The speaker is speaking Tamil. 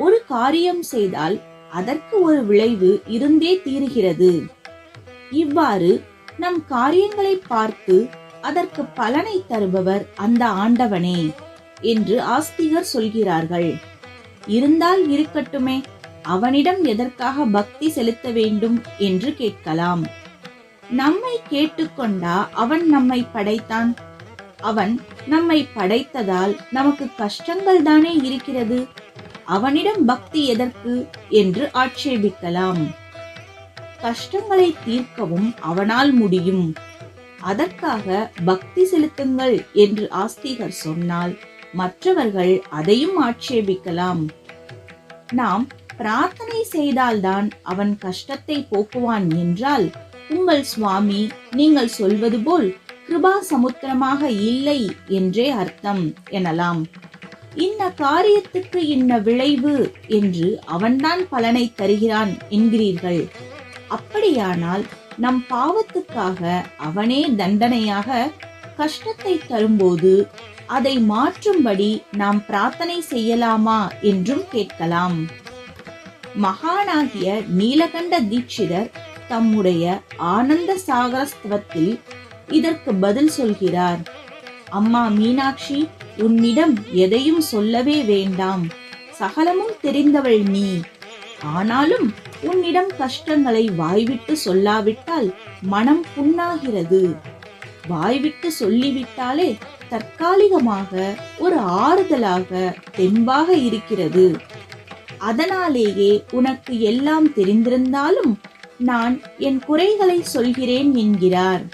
ஒரு காரியம் செய்தால் அதற்கு ஒரு விளைவு இருந்தே தீருகிறது. இவ்வாறு நம் காரியங்களை பார்த்து அதற்கு பலனை தருபவர் அந்த ஆண்டவனே என்று ஆஸ்திகர் சொல்கிறார்கள். இருந்தால் இருக்கட்டுமே, அவனிடம் எதற்காக பக்தி செலுத்த வேண்டும் என்று கேட்கலாம். நம்மை கேட்டுக்கொண்டா அவன் நம்மை படைத்தான்? அவன் நம்மை படைத்ததால் நமக்கு கஷ்டங்கள் தானே இருக்கிறது. அவனிடம் பக்தி எதற்கு என்று ஆட்சேபிக்கலாம். கஷ்டங்களை தீர்க்கவும் அவனால் முடியும். அதற்காக பக்தி செலுத்துங்கள் என்று ஆஸ்திகர் சொன்னால் மற்றவர்கள் அதையும் ஆட்சேபிக்கலாம். நாம் பிரார்த்தனை செய்தால்தான் அவன் கஷ்டத்தை போக்குவான் என்றால் உங்கள் சுவாமி நீங்கள் சொல்வது போல் கிருபா சமுத்திரமாக இல்லை என்றே அர்த்தம் எனலாம். இன்ன காரியத்துக்கு இன்ன விளைவு என்று அவன்தான் பலனை தருகிறான் என்கிறீர்கள். அப்படியானால் நம் பாவத்துக்காக அவனே தண்டனையாக கஷ்டத்தை தரும்போது அதை மாற்றும்படி நாம் பிரார்த்தனை செய்யலாமா என்றும் கேட்கலாம். மகானாகிய நீலகண்ட தீட்சிதர் தம்முடைய ஆனந்த சாகரஸ்தவத்தில் இதற்கு பதில் சொல்கிறார். அம்மா மீனாட்சி, உன்னிடம் எதையும் சொல்லவே வேண்டாம். சகலமும் தெரிந்தவள் நீ. ஆனாலும் உன்னிடம் கஷ்டங்களை வாய்விட்டு சொல்லாவிட்டால் மனம் புண்ணாகிறது. வாய்விட்டு சொல்லிவிட்டாலே தற்காலிகமாக ஒரு ஆறுதலாக தெம்பாக இருக்கிறது. அதனாலேயே உனக்கு எல்லாம் தெரிந்திருந்தாலும் நான் என் குறைகளை சொல்கிறேன் என்கிறார்.